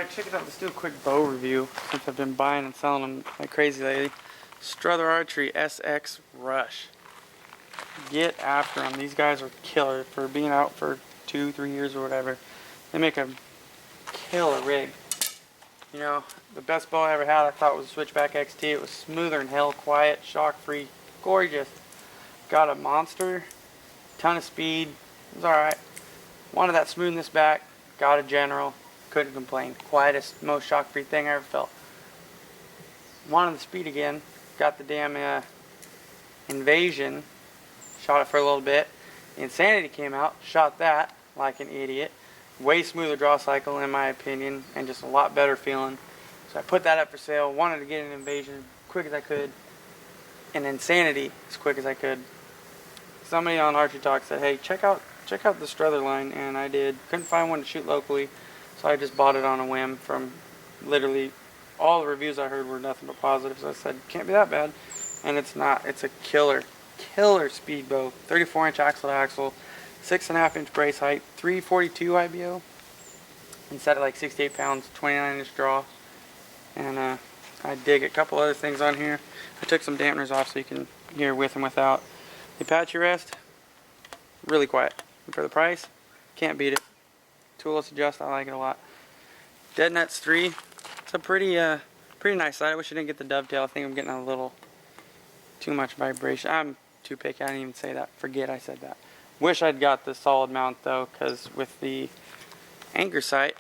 Alright, check it out. Let's do a quick bow review since I've been buying and selling them like crazy lately. Strother Archery SX Rush. Get after them. These guys are killer for being out for 2-3 years or whatever. They make a killer rig. You know, the best bow I ever had I thought was a Switchback XT. It was smoother than hell, quiet, shock free, gorgeous. Got a monster, ton of speed. It was alright. Wanted that smoothness back. Got a general. Couldn't complain. Quietest, most shock-free thing I ever felt. Wanted the speed again. Got the damn Invasion. Shot it for a little bit. Insanity came out. Shot that like an idiot. Way smoother draw cycle in my opinion, and just a lot better feeling. So I put that up for sale. Wanted to get an Invasion as quick as I could, and Insanity as quick as I could. Somebody on Archery Talk said, "Hey, check out the Strother line," and I did. Couldn't find one to shoot locally. So I just bought it on a whim from literally all the reviews I heard were nothing but positive. So I said, can't be that bad. And it's not. It's a killer speed bow. 34-inch axle to axle, 6.5-inch brace height, 342 IBO. And set at like 68 pounds, 29-inch draw. And I dig a couple other things on here. I took some dampeners off so you can hear with and without. The Apache rest, really quiet. And for the price, can't beat it. Toolless adjust, I like it a lot. Dead Nuts 3, it's a pretty nice sight. I wish I didn't get the dovetail. I think I'm getting a little too much vibration. I'm too picky, I didn't even say that. Forget I said that. Wish I'd got the solid mount though, because with the anchor sight,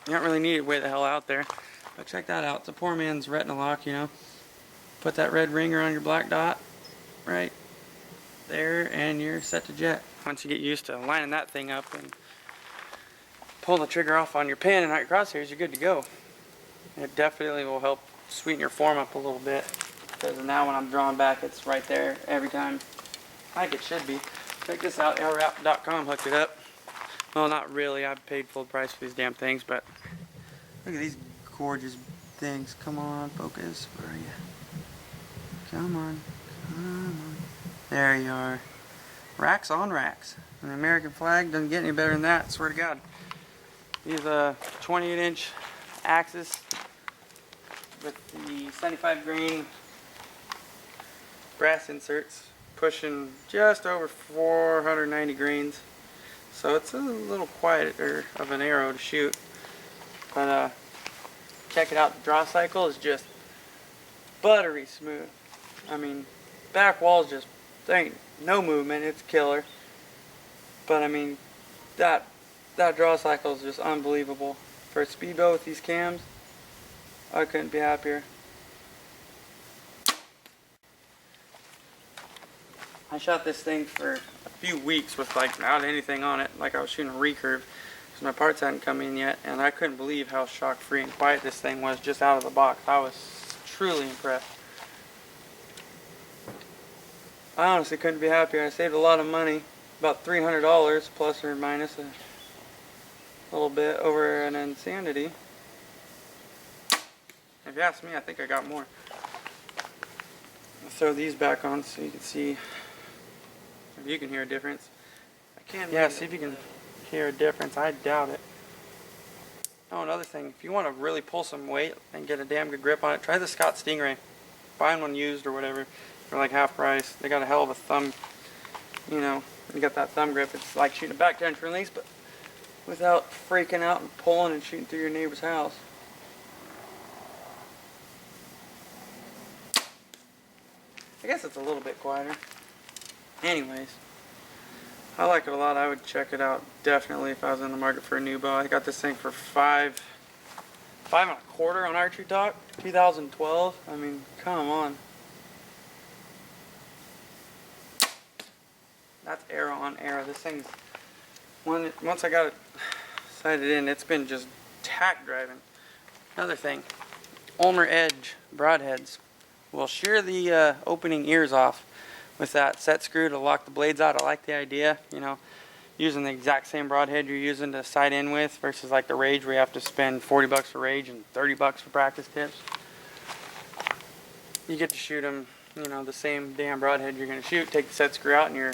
you don't really need it way the hell out there. But check that out. It's a poor man's retina lock, you know. Put that red ringer on your black dot right there, and you're set to jet. Once you get used to lining that thing up and pulling the trigger off on your pin and out your crosshairs, you're good to go. It definitely will help sweeten your form up a little bit, because now when I'm drawing back, it's right there every time, like it should be. Check this out, lwrap.com hooked it up. Well, not really, I paid full price for these damn things, but look at these gorgeous things. Come on, focus, where are you? Come on, come on. There you are. Racks on racks. An American flag doesn't get any better than that, swear to God. These 28-inch axis with the 75 grain brass inserts, pushing just over 490 grains. So it's a little quieter of an arrow to shoot. But check it out, the draw cycle is just buttery smooth. I mean, back wall's just, there ain't no movement, it's killer. But I mean, that draw cycle is just unbelievable. For a speedbow with these cams, I couldn't be happier. I shot this thing for a few weeks with like not anything on it, like I was shooting a recurve, because my parts hadn't come in yet, and I couldn't believe how shock free and quiet this thing was just out of the box. I was truly impressed. I honestly couldn't be happier. I saved a lot of money, about $300 plus or minus a little bit over an Insanity. If you ask me, I think I got more. I'll throw these back on so you can see if you can hear a difference. I can. Yeah, see if you can hear a difference. I doubt it. Oh, another thing, if you want to really pull some weight and get a damn good grip on it, try the Scott Stingray. Find one used or whatever for like half price. They got a hell of a thumb, you know, you got that thumb grip. It's like shooting a back tension release, but without freaking out and pulling and shooting through your neighbor's house. I guess it's a little bit quieter. Anyways, I like it a lot. I would check it out definitely if I was in the market for a new bow. I got this thing for $5 and a quarter on Archery Talk, 2012. I mean, come on. That's arrow on arrow. This thing's, once I got it sighted in, it's been just tack driving. Another thing, Ulmer Edge broadheads will shear the opening ears off with that set screw to lock the blades out. I like the idea, you know, using the exact same broadhead you're using to sight in with versus like the Rage where you have to spend 40 bucks for Rage and 30 bucks for practice tips. You get to shoot them, you know, the same damn broadhead you're going to shoot, take the set screw out and your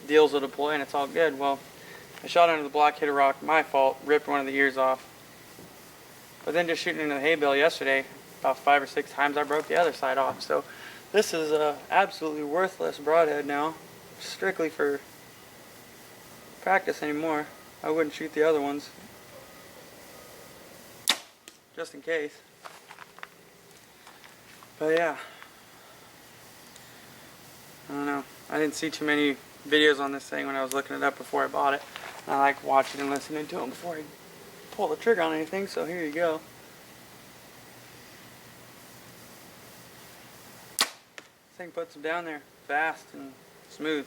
deals will deploy and it's all good. Well, I shot under the block, hit a rock, my fault, ripped one of the ears off. But then just shooting into the hay bale yesterday, about 5 or 6 times I broke the other side off. So this is a absolutely worthless broadhead now, strictly for practice anymore. I wouldn't shoot the other ones, just in case. But yeah, I don't know. I didn't see too many videos on this thing when I was looking it up before I bought it. And I like watching and listening to them before I pull the trigger on anything, so here you go. This thing puts them down there fast and smooth.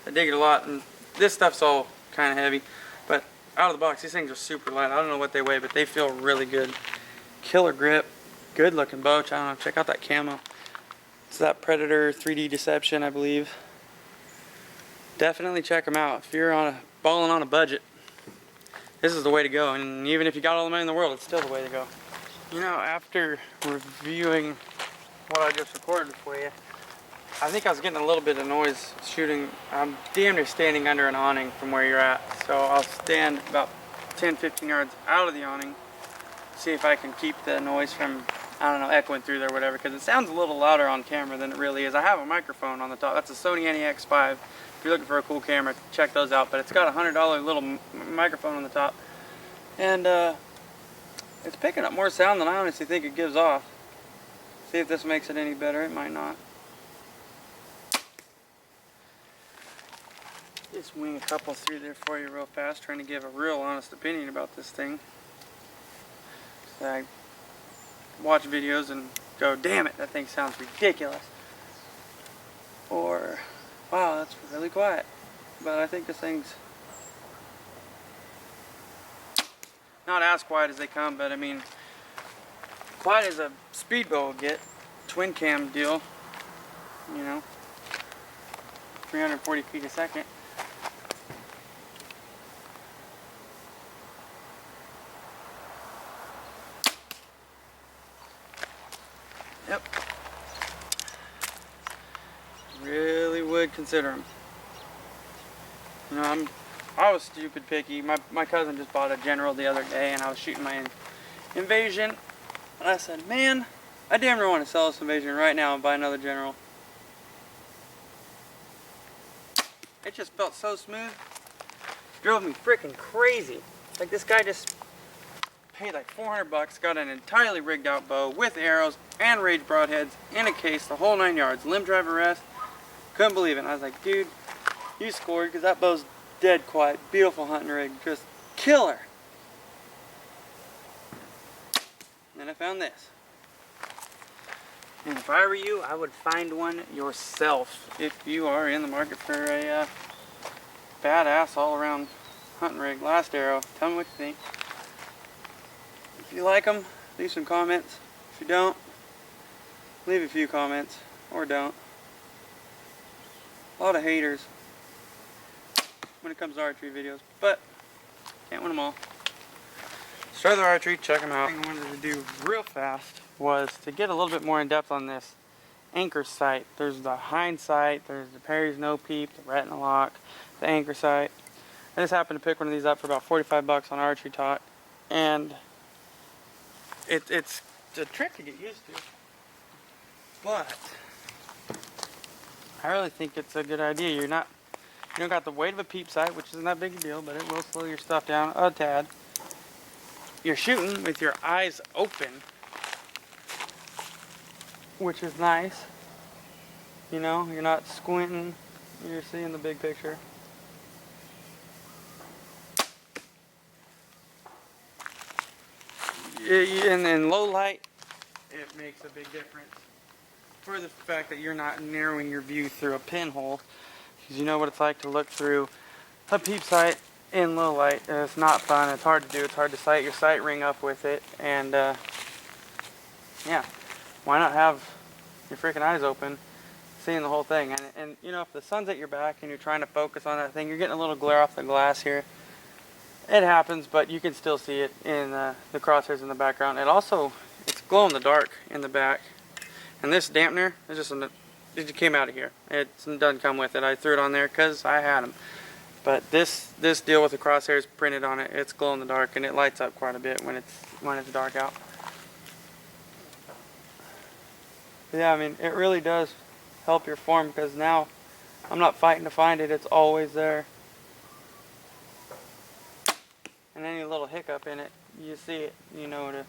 I dig it a lot, and this stuff's all kind of heavy, but out of the box these things are super light. I don't know what they weigh, but they feel really good. Killer grip, good looking bow. I don't know, check out that camo. It's that Predator 3D Deception, I believe. Definitely check them out if you're balling on a budget. This is the way to go, and even if you got all the money in the world, it's still the way to go. You know, after reviewing what I just recorded for you, I think I was getting a little bit of noise shooting. I'm damn near standing under an awning from where you're at, so I'll stand about 10-15 yards out of the awning, see if I can keep the noise from, I don't know, echoing through there or whatever, because it sounds a little louder on camera than it really is. I have a microphone on the top. That's a Sony NEX5. If you're looking for a cool camera, check those out. But it's got a $100 little microphone on the top, and it's picking up more sound than I honestly think it gives off. See if this makes it any better. It might not. Just wing a couple through there for you real fast, trying to give a real honest opinion about this thing. So I watch videos and go, damn it, that thing sounds ridiculous. Or, wow, that's really quiet. But I think this thing's not as quiet as they come, but I mean, quiet as a speedbow will get. Twin cam deal, you know, 340 feet a second. Yep. Really would consider them. You know, I was stupid picky. My cousin just bought a General the other day, and I was shooting my Invasion, and I said, man, I damn near want to sell this Invasion right now and buy another General. It just felt so smooth. Drove me freaking crazy. Like, this guy just paid like 400 bucks, got an entirely rigged out bow with arrows and rage broadheads in a case, the whole 9 yards, limb drive arrest. Couldn't believe it. And I was like, dude, you scored, because that bow's dead quiet, beautiful hunting rig, just killer. And then I found this. And if I were you, I would find one yourself if you are in the market for a badass all-around hunting rig. Last arrow. Tell me what you think. If you like them, leave some comments. If you don't, leave a few comments, or don't. A lot of haters when it comes to archery videos, but can't win them all. Strother Archery, check them out. The thing I wanted to do real fast was to get a little bit more in depth on this anchor sight. There's the hind sight, there's the Perry's no peep, the retina lock, the anchor sight. I just happened to pick one of these up for about 45 bucks on Archery Talk, and it's a trick to get used to, but I really think it's a good idea. You don't got the weight of a peep sight, which isn't that big a deal, but it will slow your stuff down a tad. You're shooting with your eyes open, which is nice. You know, you're not squinting, you're seeing the big picture. In low light, it makes a big difference. For the fact that you're not narrowing your view through a pinhole, because you know what it's like to look through a peep sight in low light. It's not fun. It's hard to do. It's hard to sight your sight ring up with it. And yeah, why not have your freaking eyes open, seeing the whole thing? And you know, if the sun's at your back and you're trying to focus on that thing, you're getting a little glare off the glass here. It happens, but you can still see it in the crosshairs in the background. It's glow in the dark in the back. And this dampener is it came out of here. It doesn't come with it. I threw it on there because I had them. But this deal with the crosshairs printed on it, it's glow in the dark, and it lights up quite a bit when it's dark out. But yeah, I mean, it really does help your form, because now I'm not fighting to find it, it's always there. And any little hiccup in it, you see it, you know,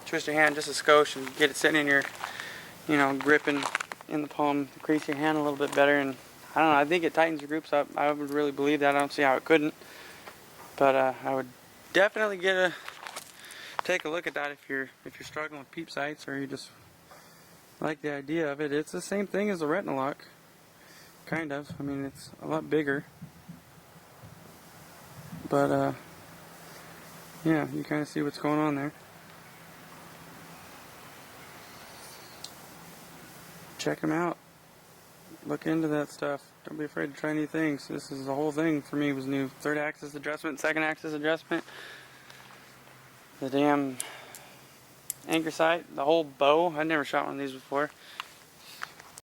twist your hand just a skosh and get it sitting in your, gripping in the palm, crease your hand a little bit better. And I don't know, I think it tightens your groups up. I would really believe that. I don't see how it couldn't. But I would definitely take a look at that if you're struggling with peep sights, or you just like the idea of it. It's the same thing as a retina lock, kind of. I mean, it's a lot bigger. But yeah, you kind of see what's going on there. Check them out. Look into that stuff. Don't be afraid to try new things. This is the whole thing for me was new. Third axis adjustment, second axis adjustment. The damn anchor sight, the whole bow. I'd never shot one of these before.